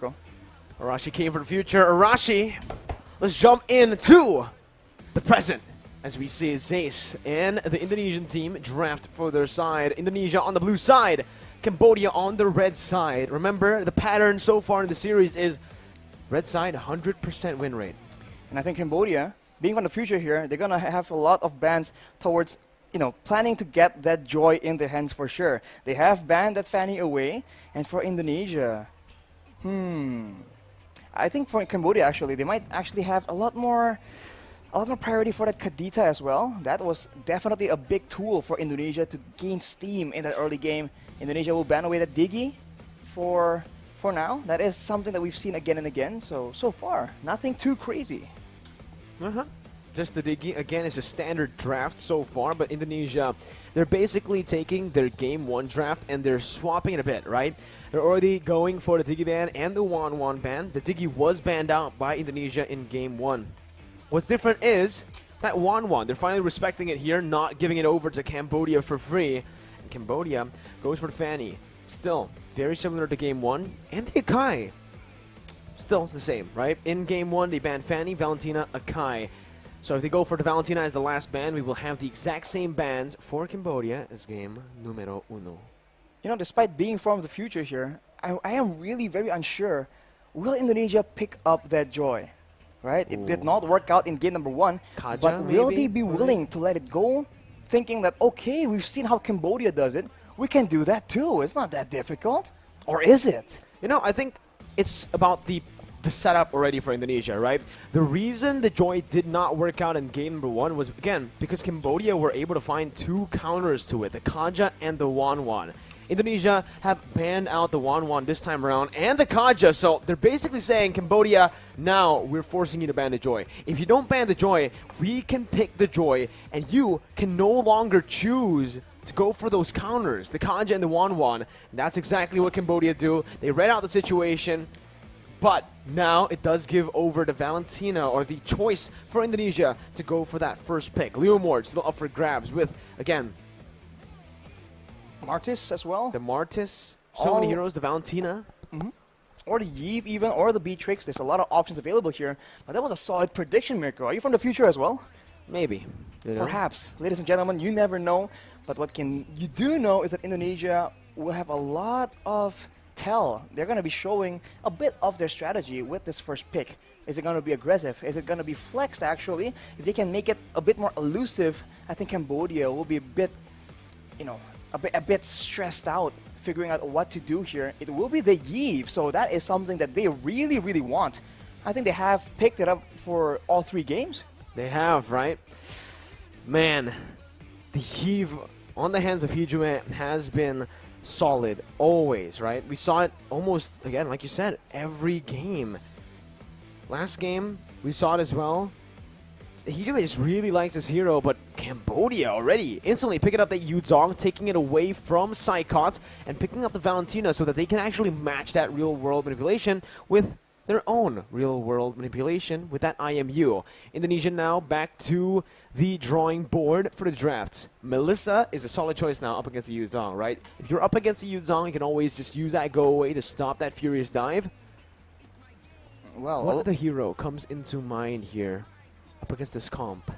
Mirko. Arashi came for the future. Arashi, let's jump into the present. As we see Zace and the Indonesian team draft for their side. Indonesia on the blue side, Cambodia on the red side. Remember, the pattern so far in the series is red side 100% win rate. And I think Cambodia, being from the future here, they're going to have a lot of bans towards, planning to get that joy in their hands for sure. They have banned that Fanny away. And for Indonesia, I think for Cambodia, actually, they might actually have a lot more priority for that Kadita as well. That was definitely a big tool for Indonesia to gain steam in that early game. Indonesia will ban away that Digi for now. That is something that we've seen again and again. So far, nothing too crazy. Just the Digi, again, is a standard draft so far, but Indonesia, they're basically taking their Game 1 draft and they're swapping it a bit, right? They're already going for the Digi ban and the Wan ban. The Digi was banned out by Indonesia in Game 1. What's different is that Wan, they're finally respecting it here, not giving it over to Cambodia for free. And Cambodia goes for the Fanny. Still, very similar to Game 1. And the Akai. Still the same, right? In Game 1, they banned Fanny, Valentina, Akai. So if they go for the Valentina as the last ban, we will have the exact same bans for Cambodia as game numero uno. Despite being from the future here, I am really very unsure. Will Indonesia pick up that joy? Right? It did not work out in game number 1, Kaja, but will maybe? they be willing to let it go, thinking that, okay, we've seen how Cambodia does it, we can do that too, it's not that difficult? Or is it? I think it's about the setup already for Indonesia, right? The reason the Joy did not work out in game number 1 was, again, because Cambodia were able to find 2 counters to it, the Kaja and the Wan. Indonesia have banned out the Wan this time around and the Kaja, so they're basically saying, Cambodia, now we're forcing you to ban the Joy. If you don't ban the Joy, we can pick the Joy, and you can no longer choose to go for those counters, the Kaja and the Wan. That's exactly what Cambodia do. They read out the situation, but now it does give over to Valentina, or the choice for Indonesia to go for that first pick. Leomord still up for grabs with, again, Martis as well. the Martis, so many heroes, the Valentina. Or the Yve even, or the Beatrix. There's a lot of options available here. But that was a solid prediction, Mirko. Are you from the future as well? Maybe. Perhaps. Ladies and gentlemen, you never know. But what you do know is that Indonesia will have a lot of tell. They're going to be showing a bit of their strategy with this first pick. Is it going to be aggressive? Is it going to be flexed, actually? If they can make it a bit more elusive, I think Cambodia will be a bit, a bit stressed out figuring out what to do here. It will be the Yve, so that is something that they really, really want. I think they have picked it up for all 3 games. They have, right? Man, the Yve on the hands of Hijime has been solid, always, right? We saw it almost, again, like you said, every game. Last game, we saw it as well. Hijime just really likes this hero, but Cambodia already instantly picking up that Yuzong, taking it away from Psychot, and picking up the Valentina so that they can actually match that real-world manipulation with their own real-world manipulation with that IMU. Indonesia now back to the drawing board for the drafts. Melissa is a solid choice now up against the Yuzong, right? If you're up against the Yuzong, you can always just use that go away to stop that Furious Dive. Well, what other hero comes into mind here up against this comp?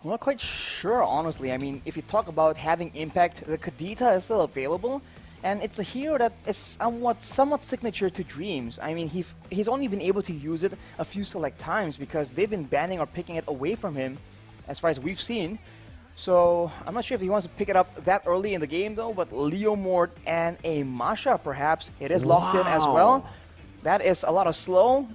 I'm not quite sure, honestly. I mean, if you talk about having impact, the Kadita is still available, and it's a hero that is somewhat signature to Dreams. I mean, he's only been able to use it a few select times because they've been banning or picking it away from him, as far as we've seen. So I'm not sure if he wants to pick it up that early in the game, though, but Leomord and a Masha, perhaps, it is locked in as well. That is a lot of slow,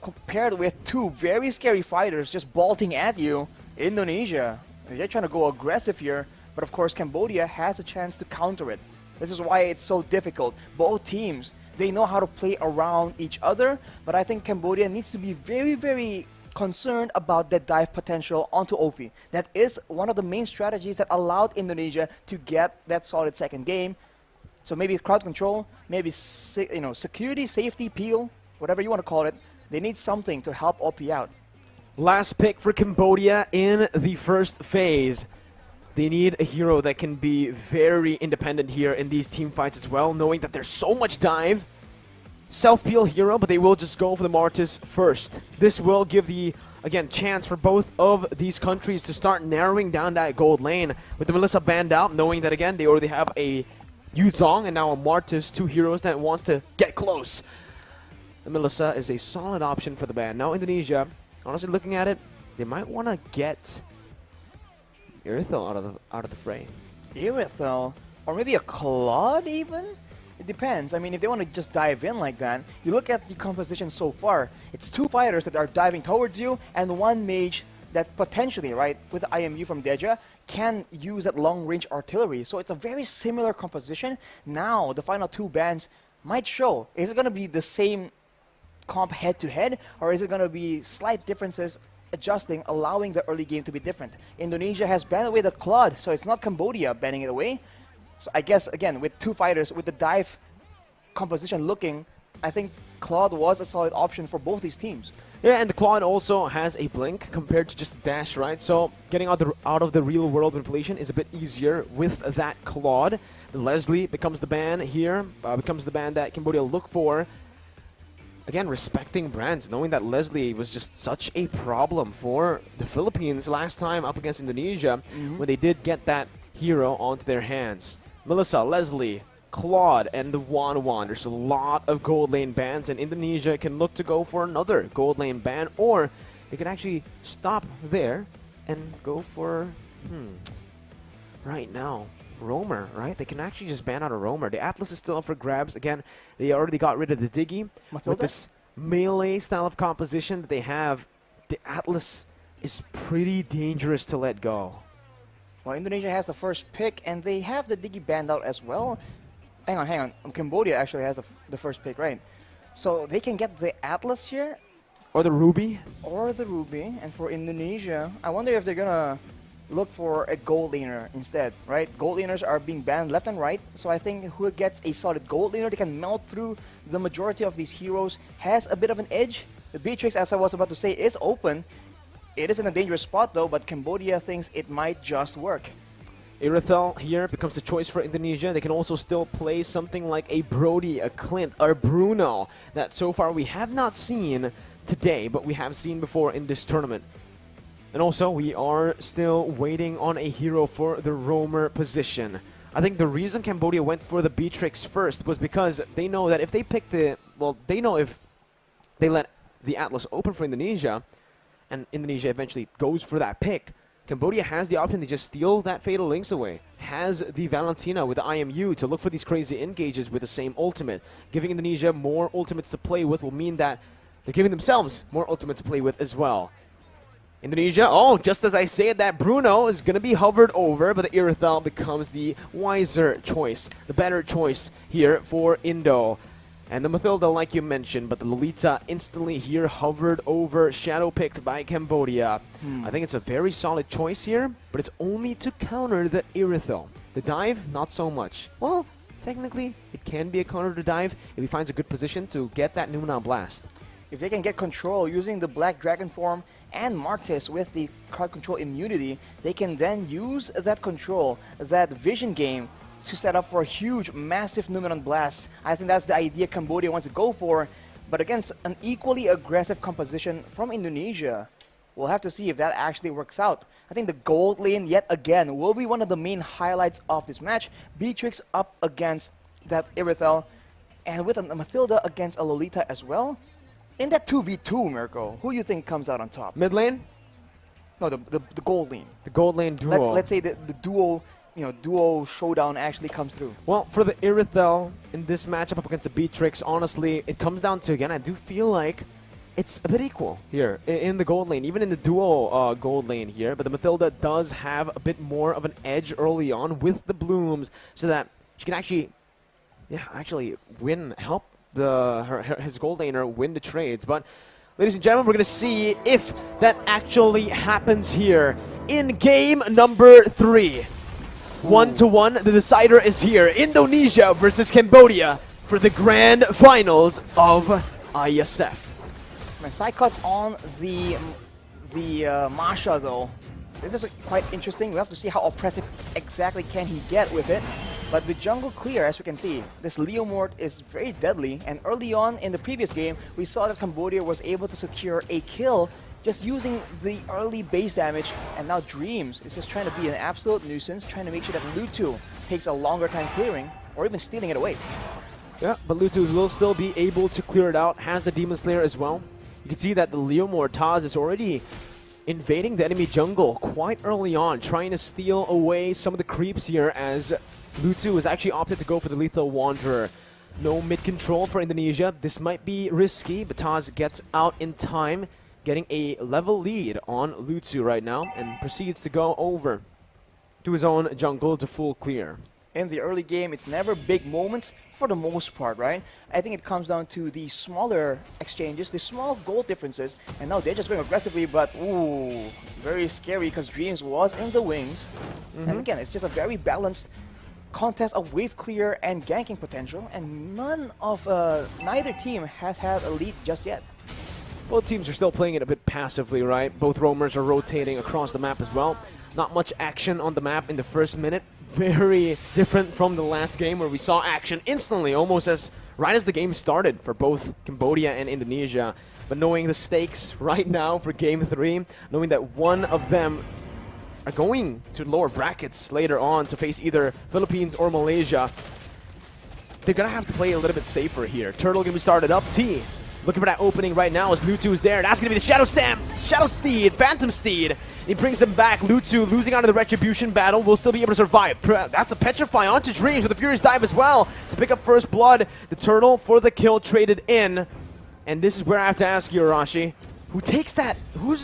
compared with 2 very scary fighters just bolting at you. Indonesia, they're trying to go aggressive here, but of course Cambodia has a chance to counter it. This is why it's so difficult. Both teams, they know how to play around each other, but I think Cambodia needs to be very, very concerned about that dive potential onto OP. That is one of the main strategies that allowed Indonesia to get that solid second game. So maybe crowd control, maybe security, safety, peel, whatever you want to call it. They need something to help OP out. Last pick for Cambodia in the first phase. They need a hero that can be very independent here in these team fights as well, knowing that there's so much dive. self-peel hero, but they will just go for the Martis first. This will give the, again, chance for both of these countries to start narrowing down that gold lane. With the Melissa banned out, knowing that, again, they already have a Yuzong and now a Martis, two heroes that wants to get close. The Melissa is a solid option for the ban. Now Indonesia, honestly looking at it, they might want to get Irithel out of the fray. Irithel, or maybe a Claude even? It depends. I mean, if they want to just dive in like that, you look at the composition so far, it's two fighters that are diving towards you, and one mage that potentially, right, with the IMU from Deja, can use that long-range artillery. So it's a very similar composition. Now, the final two bans might show. Is it going to be the same comp head-to-head, or is it going to be slight differences adjusting, allowing the early game to be different? Indonesia has banned away the Claude, so it's not Cambodia banning it away. So I guess, again, with two fighters, with the dive composition looking, I think Claude was a solid option for both these teams. Yeah, and the Claude also has a blink compared to just dash, right? So getting out of the real world manipulation is a bit easier with that Claude. The Leslie becomes the ban here, becomes the ban that Cambodia look for. Again, respecting brands, knowing that Leslie was just such a problem for the Philippines last time up against Indonesia when they did get that hero onto their hands. Melissa, Leslie, Claude, and the Wan. There's a lot of gold lane bans, and Indonesia can look to go for another gold lane ban, or they can actually stop there and go for, right now, Roamer, right? They can actually just ban out a Roamer. The Atlas is still up for grabs. Again, they already got rid of the Diggy. With this melee style of composition that they have, the Atlas is pretty dangerous to let go. Well, Indonesia has the first pick, and they have the Diggy banned out as well. Hang on. Cambodia actually has the first pick, right? So they can get the Atlas here. Or the Ruby. And for Indonesia, I wonder if they're going to look for a gold laner instead, right? Gold laners are being banned left and right, so I think who gets a solid gold laner, they can melt through the majority of these heroes, has a bit of an edge. The Beatrix, as I was about to say, is open. It is in a dangerous spot though, but Cambodia thinks it might just work. Irithel here becomes a choice for Indonesia. They can also still play something like a Brody, a Clint, or Bruno that so far we have not seen today, but we have seen before in this tournament. And also, we are still waiting on a hero for the Roamer position. I think the reason Cambodia went for the Beatrix first was because they know that if they pick they know if they let the Atlas open for Indonesia, and Indonesia eventually goes for that pick, Cambodia has the option to just steal that Fatal Links away. Has the Valentina with the IMU to look for these crazy engages with the same ultimate. Giving Indonesia more ultimates to play with will mean that they're giving themselves more ultimates to play with as well. Indonesia, just as I say that Bruno is going to be hovered over, but the Irithel becomes the wiser choice, the better choice here for Indo. And the Mathilda, like you mentioned, but the Lolita instantly here hovered over, shadow picked by Cambodia. I think it's a very solid choice here, but it's only to counter the Irithel. The dive, not so much. Well, technically, it can be a counter to dive if he finds a good position to get that Numina Blast. If they can get control using the Black Dragon form and Martis with the card control immunity, they can then use that control, that vision game, to set up for a huge, massive Numenon Blast. I think that's the idea Cambodia wants to go for, but against an equally aggressive composition from Indonesia, we'll have to see if that actually works out. I think the gold lane, yet again, will be one of the main highlights of this match. Beatrix up against that Irithel, and with a Mathilda against a Lolita as well. In that 2v2, Mirko, who do you think comes out on top? Mid lane? No, the gold lane. The gold lane duo. Let's say the duo, duo showdown actually comes through. Well, for the Irithel in this matchup up against the Beatrix, honestly, it comes down to, again, I do feel like it's a bit equal here in the gold lane, even in the duo gold lane here. But the Mathilda does have a bit more of an edge early on with the blooms, so that she can actually help his gold laner win the trades. But ladies and gentlemen, we're going to see if that actually happens here in game number 3. 1-1, the decider is here. Indonesia versus Cambodia for the grand finals of IESF. Man, Psychot's on the Masha though. This is quite interesting. We have to see how oppressive exactly can he get with it. But the jungle clear, as we can see, this Leomord is very deadly, and early on in the previous game, we saw that Cambodia was able to secure a kill just using the early base damage, and now Dreams is just trying to be an absolute nuisance, trying to make sure that Lutu takes a longer time clearing, or even stealing it away. Yeah, but Lutu will still be able to clear it out, has the Demon Slayer as well. You can see that the Leomord Taz is already invading the enemy jungle quite early on, trying to steal away some of the creeps here as Lutu has actually opted to go for the Lethal Wanderer. No mid-control for Indonesia. This might be risky, but Taz gets out in time, getting a level lead on Lutu right now, and proceeds to go over to his own jungle to full clear. In the early game, it's never big moments for the most part, right? I think it comes down to the smaller exchanges, the small goal differences, and now they're just going aggressively, but ooh, very scary because Dreams was in the wings. And again, it's just a very balanced contest of wave clear and ganking potential, and neither team has had a lead just yet. Both teams are still playing it a bit passively, right? Both roamers are rotating across the map as well. Not much action on the map in the first minute. Very different from the last game where we saw action instantly, almost right as the game started for both Cambodia and Indonesia. But knowing the stakes right now for Game 3, knowing that one of them are going to lower brackets later on to face either Philippines or Malaysia, they're going to have to play a little bit safer here. Turtle going to be started up. T looking for that opening right now as Lutu is there. That's going to be the Shadow Steed, Phantom Steed. He brings him back. Lutu losing out of the Retribution battle will still be able to survive. That's a Petrify onto Dreams with a Furious Dive as well to pick up first blood. The Turtle for the kill traded in. And this is where I have to ask you, Arashi, who takes that? Who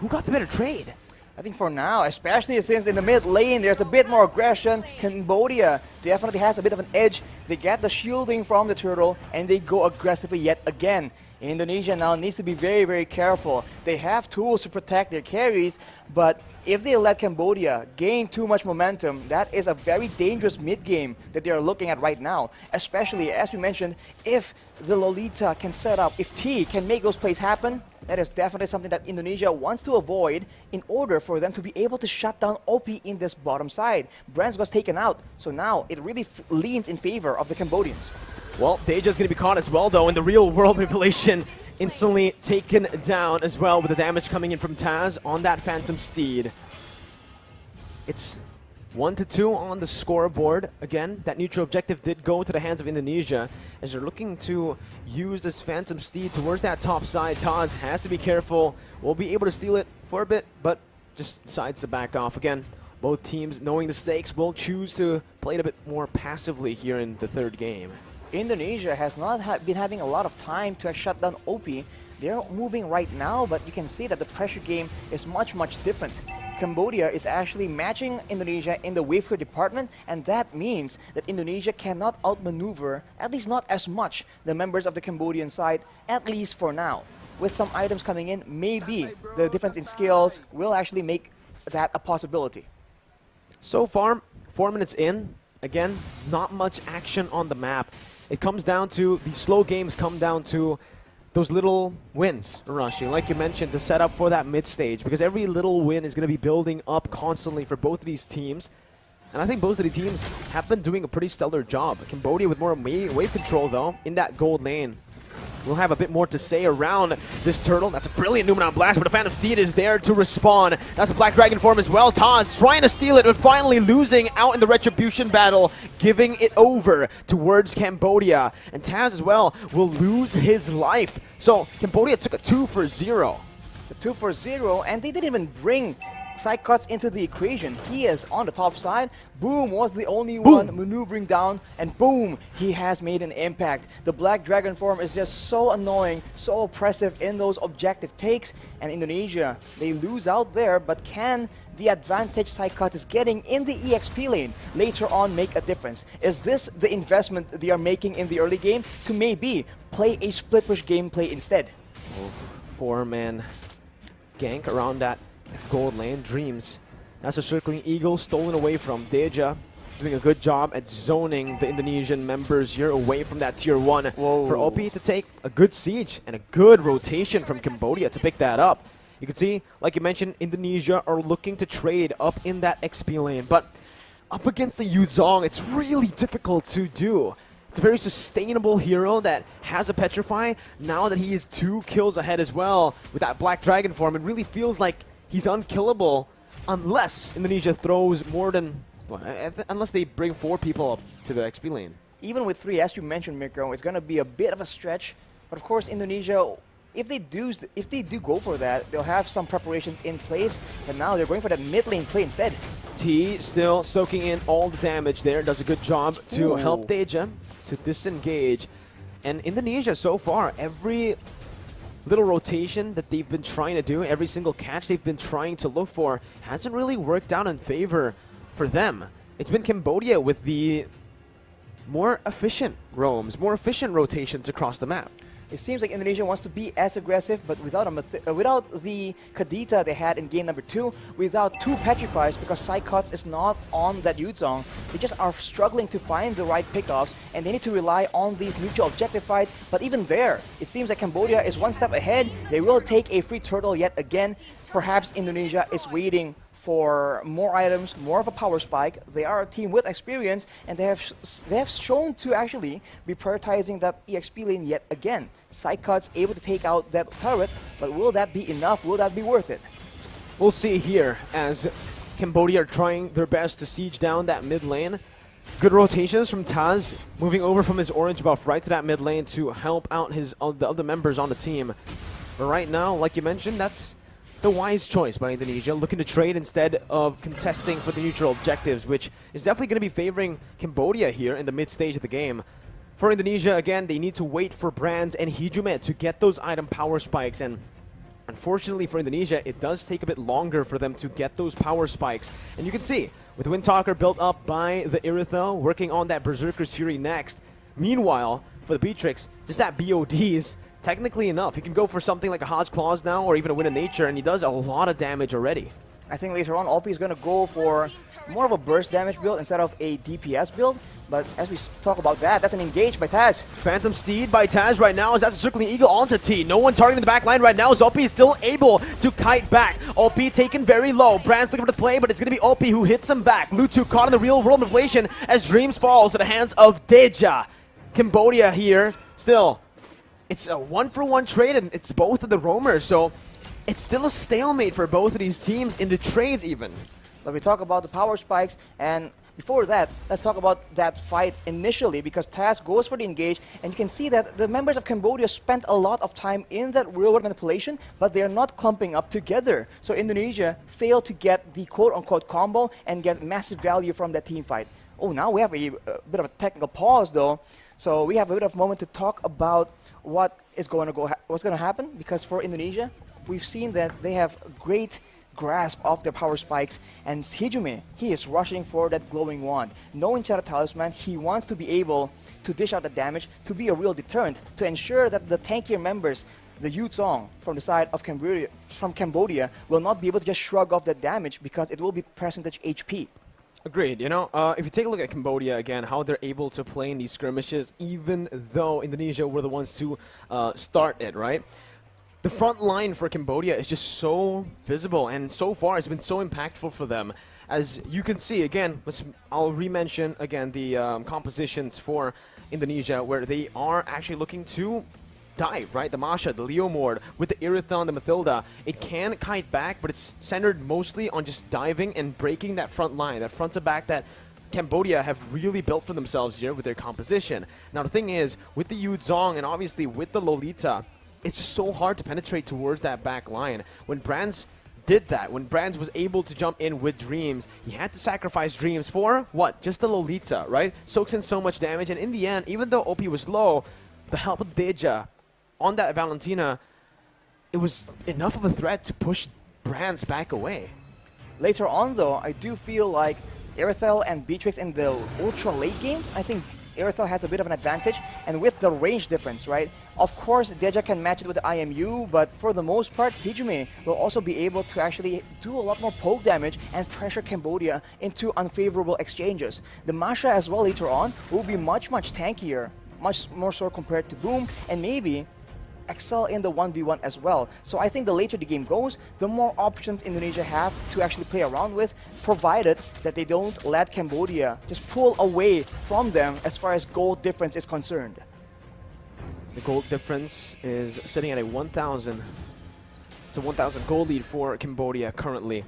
got the better trade? I think for now, especially since in the mid lane there's a bit more aggression, Cambodia definitely has a bit of an edge. They get the shielding from the Turtle and they go aggressively yet again. Indonesia now needs to be very, very careful. They have tools to protect their carries, but if they let Cambodia gain too much momentum, that is a very dangerous mid-game that they are looking at right now. Especially, as we mentioned, if the Lolita can set up, if T can make those plays happen, that is definitely something that Indonesia wants to avoid in order for them to be able to shut down OP in this bottom side. Brands was taken out, so now it really leans in favor of the Cambodians. Well, Deja's going to be caught as well, though, in the real-world manipulation. Instantly taken down as well with the damage coming in from Taz on that Phantom Steed. It's 1-2 on the scoreboard. Again, that neutral objective did go to the hands of Indonesia as they're looking to use this Phantom Steed towards that top side. Taz has to be careful. Will be able to steal it for a bit, but just decides to back off. Again, both teams, knowing the stakes, will choose to play it a bit more passively here in the third game. Indonesia has not been having a lot of time to shut down OP. They're moving right now, but you can see that the pressure game is much different. Cambodia is actually matching Indonesia in the wave clear department, and that means that Indonesia cannot outmaneuver, at least not as much, the members of the Cambodian side, at least for now. With some items coming in, maybe the difference in skills will actually make that a possibility. So far, 4 minutes in, again, not much action on the map. It comes down to, the slow games come down to those little wins, Arashi, like you mentioned, to set up for that mid stage, because every little win is going to be building up constantly for both of these teams. And I think both of the teams have been doing a pretty stellar job. Cambodia with more wave control, though, in that gold lane. We'll have a bit more to say around this Turtle. That's a brilliant Numenon Blast, but the Phantom Steed is there to respawn. That's a Black Dragon form as well. Taz trying to steal it, but finally losing out in the Retribution battle, giving it over towards Cambodia. And Taz as well will lose his life. So Cambodia took a 2 for 0. The 2 for 0, and they didn't even bring side cuts into the equation. He is on the top side. Boom was the only one maneuvering down, and boom, he has made an impact. The Black Dragon form is just so annoying, so oppressive in those objective takes, and Indonesia, they lose out there, but can the advantage side cut is getting in the EXP lane later on make a difference? Is this the investment they are making in the early game to maybe play a split push gameplay instead? 4-man gank around that gold lane. Dreams. That's a circling eagle stolen away from Deja. Doing a good job at zoning the Indonesian members here away from that tier 1. Whoa. For OP to take a good siege and a good rotation from Cambodia to pick that up. You can see, like you mentioned, Indonesia are looking to trade up in that XP lane. But up against the Yuzong, it's really difficult to do. It's a very sustainable hero that has a Petrify. Now that he is 2 kills ahead as well with that Black Dragon form, it really feels like he's unkillable unless Indonesia throws more than... Well, unless they bring 4 people up to the XP lane. Even with 3, as you mentioned, Mirko, it's going to be a bit of a stretch. But of course, Indonesia, if they do go for that, they'll have some preparations in place. But now they're going for that mid lane play instead. T still soaking in all the damage there. Does a good job to help Deja to disengage. And Indonesia so far, every little rotation that they've been trying to do, every single catch they've been trying to look for, hasn't really worked out in favor for them. It's been Cambodia with the more efficient roams, more efficient rotations across the map. It seems like Indonesia wants to be as aggressive, but without the Kadita they had in game number 2, without 2 Petrifies, because Psychots is not on that Yuzong. They just are struggling to find the right pickoffs, and they need to rely on these neutral objective fights. But even there, it seems like Cambodia is 1 step ahead. They will take a free turtle yet again. Perhaps Indonesia is waiting for more items, more of a power spike. They are a team with experience, and they have shown to actually be prioritizing that EXP lane yet again. Psychots able to take out that turret, but will that be enough? Will that be worth it? We'll see here as Cambodia are trying their best to siege down that mid lane. Good rotations from Taz, moving over from his orange buff right to that mid lane to help out the other members on the team. But right now, like you mentioned, that's the wise choice by Indonesia, looking to trade instead of contesting for the neutral objectives, which is definitely going to be favoring Cambodia here in the mid stage of the game. For Indonesia, again, they need to wait for Brands and Hijumet to get those item power spikes, and unfortunately for Indonesia, it does take a bit longer for them to get those power spikes. And you can see, with Windtalker built up by the Irithel, working on that Berserker's Fury next. Meanwhile, for the Beatrix, just that BODs, technically enough. He can go for something like a Haas Claws now, or even a Wind of Nature, and he does a lot of damage already. I think later on, Alpi is going to go for more of a burst damage build instead of a DPS build. But as we talk about that, that's an engage by Taz. Phantom Steed by Taz right now as that's a Circling Eagle onto T. No one targeting the back line right now as OP is still able to kite back. OP taken very low. Brand's looking for the play, but it's going to be OP who hits him back. Lutu caught in the real world manipulation as Dreams falls to the hands of Deja. Cambodia here, still, it's a 1-for-1 trade, and it's both of the roamers, so it's still a stalemate for both of these teams in the trades even. But we talk about the power spikes, and before that, let's talk about that fight initially, because Taz goes for the engage, and you can see that the members of Cambodia spent a lot of time in that real-world manipulation, but they are not clumping up together. So Indonesia failed to get the quote-unquote combo and get massive value from that team fight. Oh, now we have a bit of a technical pause, though. So we have a bit of a moment to talk about what's going to happen, because for Indonesia, we've seen that they have a great grasp of their power spikes, and Hijume, he is rushing for that glowing wand. No enchanted talisman, he wants to be able to dish out the damage, to be a real deterrent, to ensure that the tankier members, the Yuzong from the side of Cambodia, will not be able to just shrug off that damage, because it will be percentage HP. Agreed. You know, if you take a look at Cambodia again, how they're able to play in these skirmishes, even though Indonesia were the ones to start it, right? The front line for Cambodia is just so visible, and so far it's been so impactful for them. As you can see, again, I'll re-mention again the compositions for Indonesia, where they are actually looking to dive, right? The Masha, the Leomord, with the Irithon, the Mathilda. It can kite back, but it's centered mostly on just diving and breaking that front line, that front to back that Cambodia have really built for themselves here with their composition. Now the thing is, with the Yuzong and obviously with the Lolita, it's just so hard to penetrate towards that back line. When Brands did that, when Brands was able to jump in with Dreams, he had to sacrifice Dreams for what? Just the Lolita, right? Soaks in so much damage, and in the end, even though OP was low, the help of Deja on that Valentina, it was enough of a threat to push Brands back away. Later on, though, I do feel like Irithel and Beatrix in the ultra late game, I think Irithel has a bit of an advantage, and with the range difference, right? Of course, Deja can match it with the IMU, but for the most part, Hijume will also be able to actually do a lot more poke damage and pressure Cambodia into unfavorable exchanges. The Masha as well later on will be much, much tankier, much more so compared to Boom, and maybe excel in the 1v1 as well. So I think the later the game goes, the more options Indonesia have to actually play around with, provided that they don't let Cambodia just pull away from them as far as goal difference is concerned. The goal difference is sitting at a 1,000. It's a 1,000 goal lead for Cambodia currently.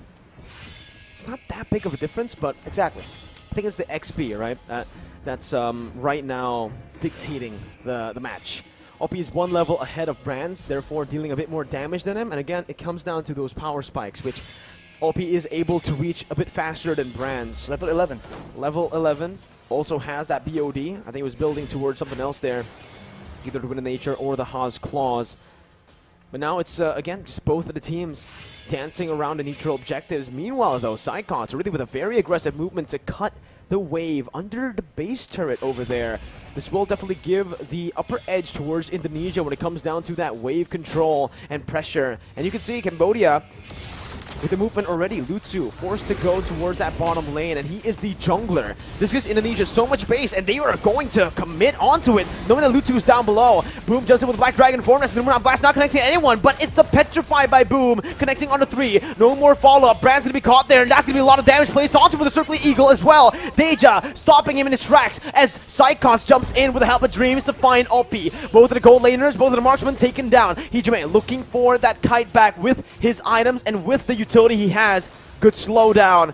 It's not that big of a difference, but Exactly. I think it's the XP, right? That's right now dictating the match. OP is one level ahead of Brands, therefore dealing a bit more damage than him. And again, it comes down to those power spikes, which OP is able to reach a bit faster than Brands. Level 11. Level 11 also has that BOD. I think it was building towards something else there, either the Wind of Nature or the Haas Claws. But now it's, again, just both of the teams dancing around the neutral objectives. Meanwhile, though, Psychots really with a very aggressive movement to cut the wave under the base turret over there. This will definitely give the upper edge towards Indonesia when it comes down to that wave control and pressure. And you can see Cambodia with the movement already. Lutsu forced to go towards that bottom lane, and he is the jungler. This gives Indonesia so much base, and they are going to commit onto it, knowing that Lutsu is down below. Boom jumps in with Black Dragon form. That's the Boomerang Blast, not connecting anyone, but it's the Petrify by Boom, connecting onto 3. No more follow-up. Brand's going to be caught there, and that's going to be a lot of damage placed onto with the Circling Eagle as well. Deja stopping him in his tracks as Psychons jumps in with the help of Dreams to find OP. Both of the gold laners, both of the marksmen taken down. Hijime looking for that kite back with his items and with the utility he has. Good slowdown.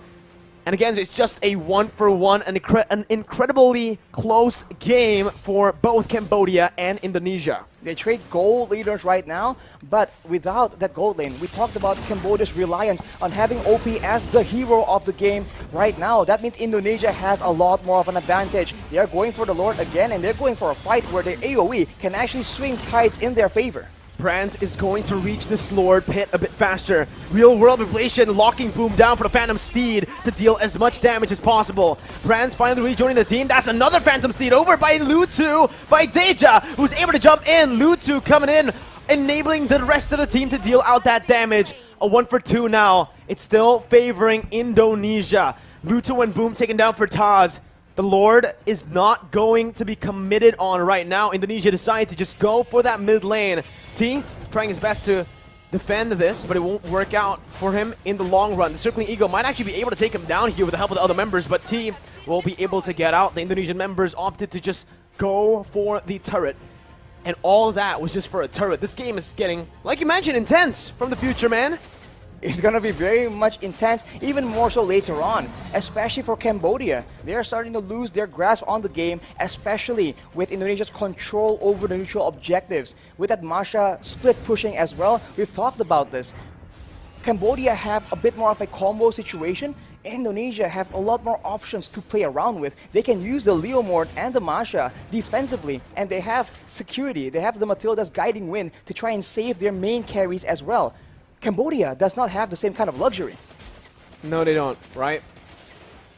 And again, it's just a 1-for-1, an incredibly close game for both Cambodia and Indonesia. They trade gold leaders right now, but without that gold lane, we talked about Cambodia's reliance on having OP as the hero of the game right now. That means Indonesia has a lot more of an advantage. They are going for the Lord again, and they're going for a fight where the AoE can actually swing tides in their favor. Brands is going to reach this Lord pit a bit faster. Real world revelation locking Boom down for the Phantom Steed to deal as much damage as possible. Brands finally rejoining the team. That's another Phantom Steed over by Lutsu, by Deja, who's able to jump in. Lutsu coming in, enabling the rest of the team to deal out that damage. A 1-for-2 now. It's still favoring Indonesia. Lutsu and Boom taken down for Taz. The Lord is not going to be committed on right now. Indonesia decided to just go for that mid lane. T trying his best to defend this, but it won't work out for him in the long run. The Circling Eagle might actually be able to take him down here with the help of the other members, but T will be able to get out. The Indonesian members opted to just go for the turret. And all that was just for a turret. This game is getting, like you mentioned, intense from the future, man. It's going to be very much intense, even more so later on, especially for Cambodia. They are starting to lose their grasp on the game, especially with Indonesia's control over the neutral objectives. With that maca split pushing as well, we've talked about this. Cambodia have a bit more of a combo situation. Indonesia have a lot more options to play around with. They can use the Leomord and the maca defensively, and they have security. They have the Matilda's Guiding Wind to try and save their main carries as well. Cambodia does not have the same kind of luxury. No, they don't, right?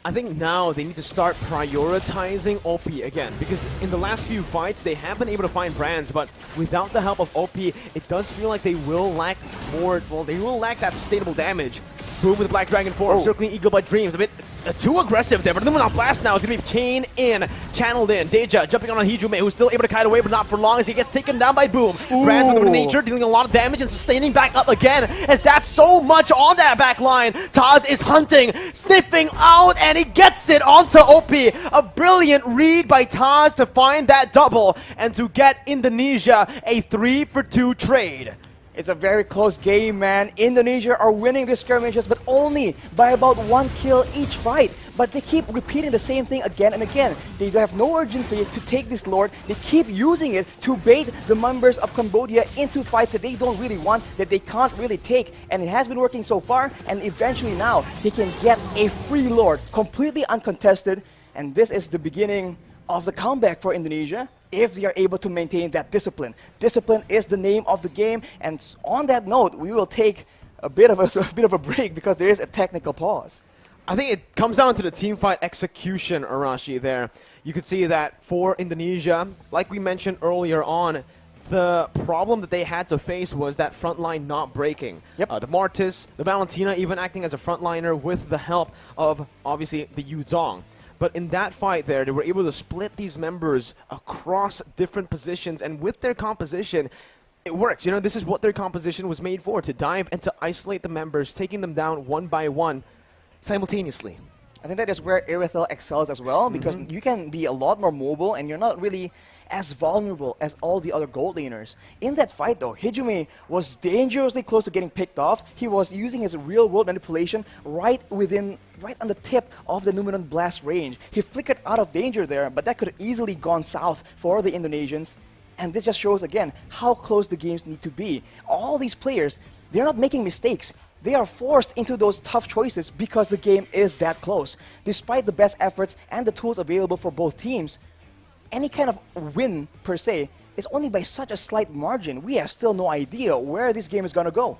I think now they need to start prioritizing OP again, because in the last few fights they have been able to find Brands, but without the help of OP, it does feel like they will lack more, well, they will lack that sustainable damage. Boom with the Black Dragon form, Circling Eagle by Dreams, a bit too aggressive there, but the Moonlight Blast now is going to be chained in, channeled in. Deja jumping on Hijime, who's still able to kite away, but not for long as he gets taken down by Boom. Brands with the Nature dealing a lot of damage and sustaining back up again, as that's so much on that back line. Taz is hunting, sniffing out, and he gets it onto OP. A brilliant read by Taz to find that double and to get Indonesia a 3-for-2 trade. It's a very close game, man. Indonesia are winning these skirmishes, but only by about 1 kill each fight. But they keep repeating the same thing again and again. They have no urgency to take this Lord. They keep using it to bait the members of Cambodia into fights that they don't really want, that they can't really take. And it has been working so far, and eventually now they can get a free Lord, completely uncontested. And this is the beginning of the comeback for Indonesia, if they are able to maintain that discipline. Discipline is the name of the game, and on that note, we will take a bit of a break because there is a technical pause. I think it comes down to the team fight execution, Arashi, there. You could see that for Indonesia, like we mentioned earlier on, the problem that they had to face was that front line not breaking. Yep. The Martis, the Valentina even acting as a frontliner with the help of, obviously, the Yu Zhong. But in that fight there, they were able to split these members across different positions, and with their composition, it works. You know, this is what their composition was made for, to dive and to isolate the members, taking them down one by one simultaneously. I think that is where Irithel excels as well, because you can be a lot more mobile and you're not really as vulnerable as all the other gold laners. In that fight though, Hijime was dangerously close to getting picked off. He was using his real world manipulation right on the tip of the Numenon blast range. He flickered out of danger there, but that could have easily gone south for the Indonesians. And this just shows again how close the games need to be. All these players, they're not making mistakes. They are forced into those tough choices because the game is that close. Despite the best efforts and the tools available for both teams, any kind of win per se is only by such a slight margin. We have still no idea where this game is going to go.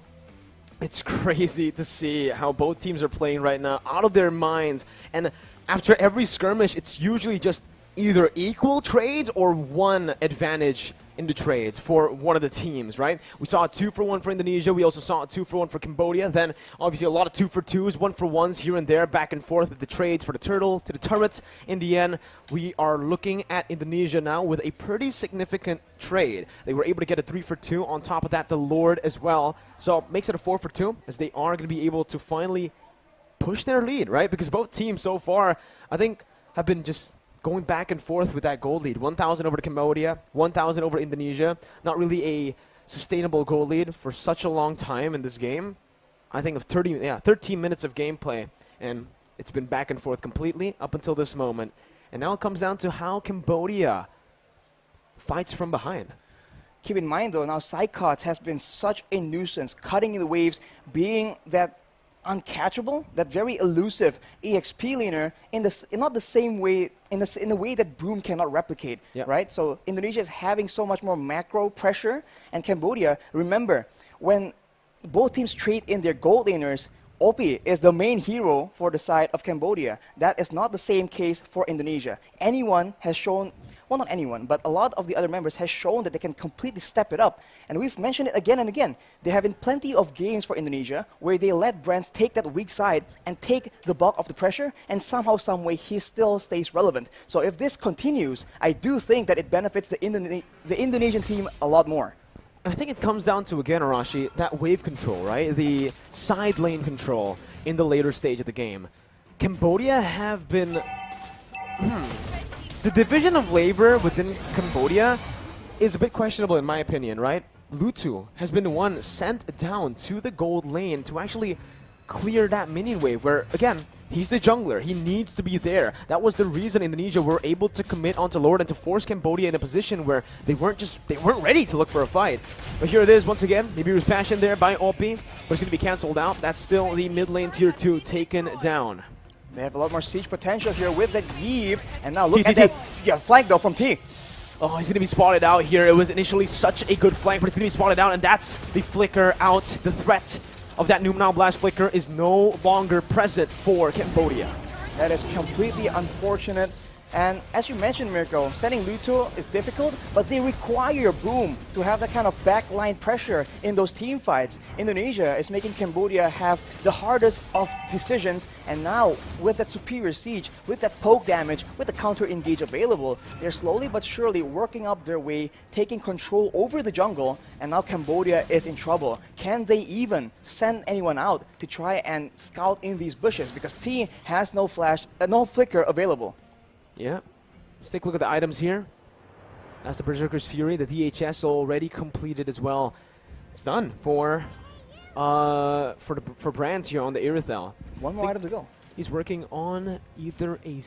It's crazy to see how both teams are playing right now, out of their minds. And after every skirmish, it's usually just either equal trades or one advantage in the trades for one of the teams, right? We saw a 2-for-1 for Indonesia. We also saw a 2-for-1 for Cambodia. Then, obviously, a lot of 2-for-2s, 1-for-1s here and there, back and forth with the trades for the turtle to the turrets. In the end, we are looking at Indonesia now with a pretty significant trade. They were able to get a 3-for-2. On top of that, the Lord as well. So, makes it a 4-for-2, as they are going to be able to finally push their lead, right? Because both teams so far, I think, have been just going back and forth with that gold lead. 1,000 over to Cambodia, 1,000 over Indonesia. Not really a sustainable gold lead for such a long time in this game. I think of 13 minutes of gameplay, and it's been back and forth completely up until this moment. And now it comes down to how Cambodia fights from behind. Keep in mind though, now Psychots has been such a nuisance, cutting in the waves, being that uncatchable, that very elusive EXP laner in not the same way, in the way that Broom cannot replicate, right? So Indonesia is having so much more macro pressure, and Cambodia, remember, when both teams trade in their gold laners, OP is the main hero for the side of Cambodia. That is not the same case for Indonesia. Anyone has shown, well, not anyone, but a lot of the other members has shown that they can completely step it up. And we've mentioned it again and again. There have been plenty of games for Indonesia where they let Brands take that weak side and take the bulk of the pressure, and somehow, some way, he still stays relevant. So if this continues, I do think that it benefits the Indonesian team a lot more. I think it comes down to, again, Arashi, that wave control, right? The side lane control in the later stage of the game. Cambodia have been... The division of labor within Cambodia is a bit questionable in my opinion, right? Lutu has been the one sent down to the gold lane to actually clear that minion wave where, again, he's the jungler. He needs to be there. That was the reason Indonesia were able to commit onto Lord and to force Cambodia in a position where they weren't ready to look for a fight. But here it is once again. Nibiru's passion there by OP, but it's going to be cancelled out. That's still the mid lane tier 2 taken down. They have a lot more siege potential here with that Yeeve, and now look at that flank though from T. Oh, he's going to be spotted out here. It was initially such a good flank, but it's going to be spotted out, and that's the flicker out. The threat of that Numenal Blast flicker is no longer present for Cambodia. That is completely unfortunate. And as you mentioned, Mirko, sending Luto is difficult, but they require Boom to have that kind of backline pressure in those team fights. Indonesia is making Cambodia have the hardest of decisions, and now with that superior siege, with that poke damage, with the counter engage available, they're slowly but surely working up their way, taking control over the jungle, and now Cambodia is in trouble. Can they even send anyone out to try and scout in these bushes? Because T has no flash, no flicker available. Yeah, let's take a look at the items here. That's the Berserker's Fury, the DHS already completed as well. It's done for Brands here on the Irithel. One more item to go. He's working on either a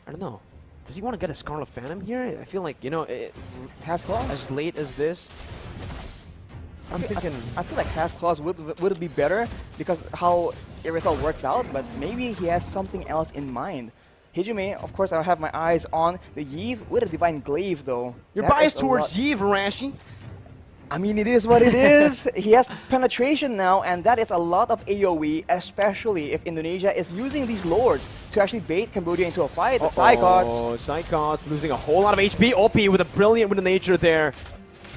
I don't know. Does he want to get a Scarlet Phantom here? I feel like, you know, Has Claws? As late as this. I'm thinking. I feel like Has Claws would be better because how Irithel works out, but maybe he has something else in mind. Hijime, of course, I have my eyes on the Yeeve with a Divine Glaive, though. You're biased towards Yeeve, Arashi. I mean, it is what it is. He has penetration now, and that is a lot of AoE, especially if Indonesia is using these lords to actually bait Cambodia into a fight. The Psychots. Oh, Psychots losing a whole lot of HP. OP with a brilliant with the nature there.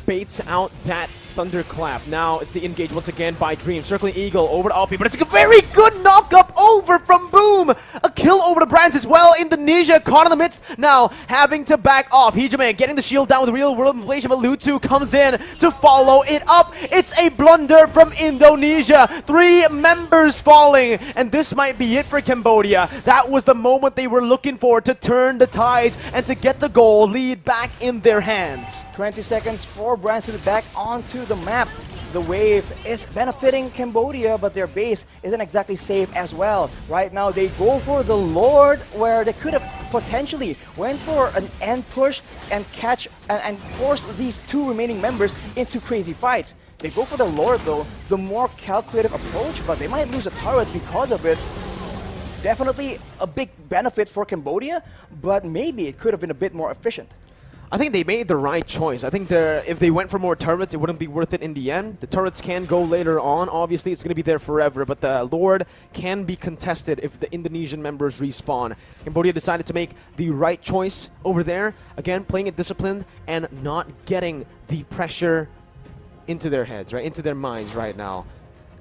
baits out that thunderclap. Now it's the engage once again by Dream. Circling Eagle over to Alpi, but it's a very good knock-up over from Boom. A kill over to Brands as well. Indonesia caught in the midst, now having to back off. Hijime getting the shield down with real-world inflation, but Lutu comes in to follow it up. It's a blunder from Indonesia. 3 members falling, and this might be it for Cambodia. That was the moment they were looking for to turn the tides and to get the goal lead back in their hands. 20 seconds for Brands to be back onto the map. The wave is benefiting Cambodia, but their base isn't exactly safe as well. Right now, they go for the Lord, where they could have potentially went for an end push and catch and force these 2 remaining members into crazy fights. They go for the Lord, though, the more calculative approach, but they might lose a turret because of it. Definitely a big benefit for Cambodia, but maybe it could have been a bit more efficient. I think they made the right choice. I think if they went for more turrets, it wouldn't be worth it in the end. The turrets can go later on. Obviously, it's going to be there forever, but the Lord can be contested if the Indonesian members respawn. Cambodia decided to make the right choice over there. Again, playing it disciplined and not getting the pressure into their heads, right? Into their minds right now.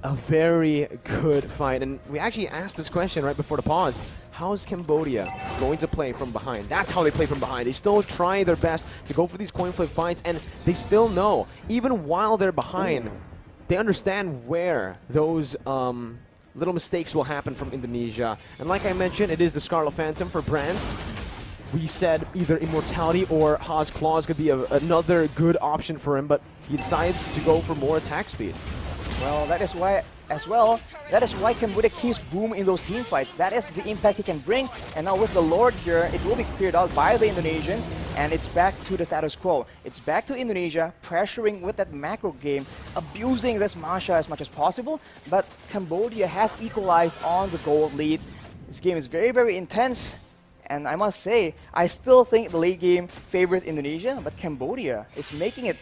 A very good fight. And we actually asked this question right before the pause. How is Cambodia going to play from behind? That's how they play from behind. They still try their best to go for these coin flip fights, and they still know, even while they're behind, they understand where those little mistakes will happen from Indonesia. And like I mentioned, it is the Scarlet Phantom for Brands. We said either Immortality or Ha's Claws could be another good option for him, but he decides to go for more attack speed. Well, that is why, as well, that is why Cambodia keeps Boom in those team fights. That is the impact he can bring. And now with the Lord here, it will be cleared out by the Indonesians, and it's back to the status quo. It's back to Indonesia, pressuring with that macro game, abusing this maca as much as possible, but Cambodia has equalized on the gold lead. This game is very, very intense, and I must say, I still think the late game favors Indonesia, but Cambodia is making it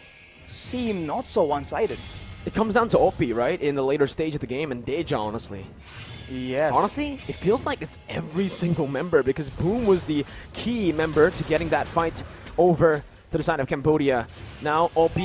seem not so one-sided. It comes down to OP, right, in the later stage of the game, and Deja, honestly. Yes. Honestly, it feels like it's every single member, because Boom was the key member to getting that fight over to the side of Cambodia. Now, OP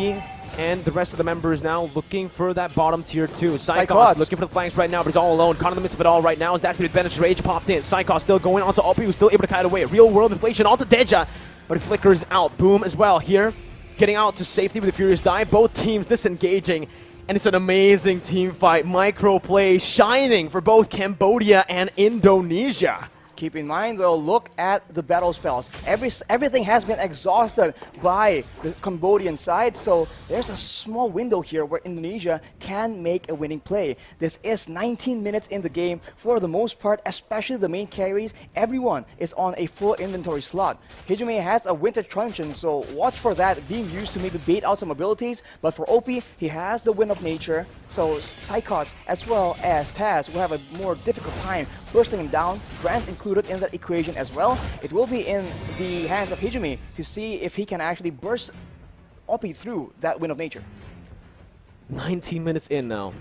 and the rest of the members now looking for that bottom tier 2. Psychos looking for the flanks right now, but he's all alone. Caught in the midst of it all right now. As that's the advantage. Rage popped in. Psychos still going onto OP, who's still able to kite away. Real world inflation onto Deja, but it flickers out. Boom as well here, getting out to safety with a Furious Dive. Both teams disengaging, and it's an amazing team fight. Micro play shining for both Cambodia and Indonesia. Keep in mind, though, look at the battle spells. Everything has been exhausted by the Cambodian side, so there's a small window here where Indonesia can make a winning play. This is 19 minutes in the game for the most part, especially the main carries. Everyone is on a full inventory slot. Hijime has a Winter Truncheon, so watch for that being used to maybe bait out some abilities, but for OP, he has the Wind of Nature, so Psychots as well as Taz will have a more difficult time bursting him down. Grants included in that equation as well. It will be in the hands of Hijime to see if he can actually burst OP through that Wind of Nature. 19 minutes in now.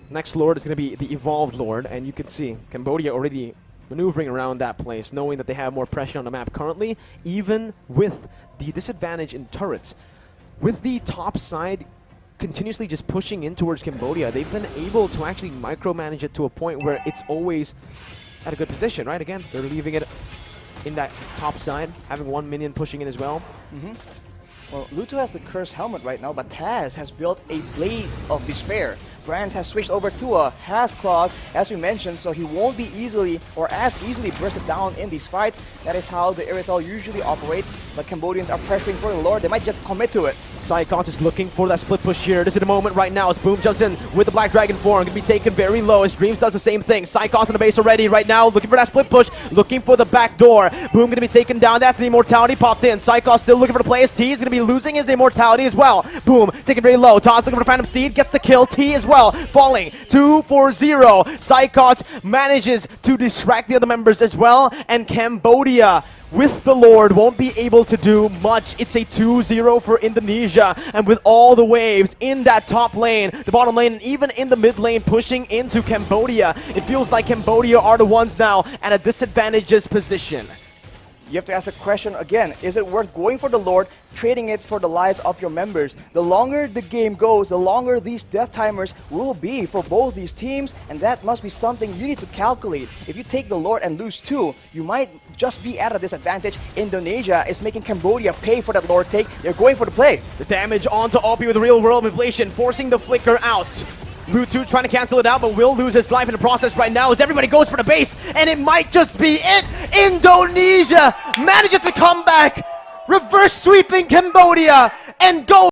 Next Lord is going to be the Evolved Lord, and you can see Cambodia already maneuvering around that place, knowing that they have more pressure on the map currently, even with the disadvantage in turrets. With the top side continuously just pushing in towards Cambodia, they've been able to actually micromanage it to a point where it's always at a good position, right? Again, they're leaving it in that top side, having one minion pushing in as well. Well, Luto has the Cursed Helmet right now, but Taz has built a Blade of Despair. Brands has switched over to a Has Claws, as we mentioned, so he won't be easily or as easily bursted down in these fights. That is how the Irrital usually operates, but Cambodians are pressuring for the Lord. They might just commit to it. Psychons is looking for that split push here. This is the moment right now as Boom jumps in with the Black Dragon form. Going to be taken very low as Dreams does the same thing. Psychons in the base already right now, looking for that split push, looking for the back door. Boom going to be taken down. That's the Immortality popped in. Psychons still looking for the play as T is going to be losing his Immortality as well. Boom taken very low. Toss looking for Phantom Steed, gets the kill. T as well, falling 2-4-0. Psychons manages to distract the other members as well, and Cambodia with the Lord won't be able to do much. It's a 2-0 for Indonesia, and with all the waves in that top lane, the bottom lane, and even in the mid lane pushing into Cambodia, it feels like Cambodia are the ones now at a disadvantageous position. You have to ask the question again, is it worth going for the Lord, trading it for the lives of your members? The longer the game goes, the longer these death timers will be for both these teams, and that must be something you need to calculate. If you take the Lord and lose 2, you might just be at a disadvantage. Indonesia is making Cambodia pay for that Lord take. They're going for the play. The damage onto Opie with real world manipulation, forcing the flicker out. Lutu trying to cancel it out, but will lose his life in the process right now as everybody goes for the base, and it might just be it. Indonesia manages to come back, reverse sweeping Cambodia, and go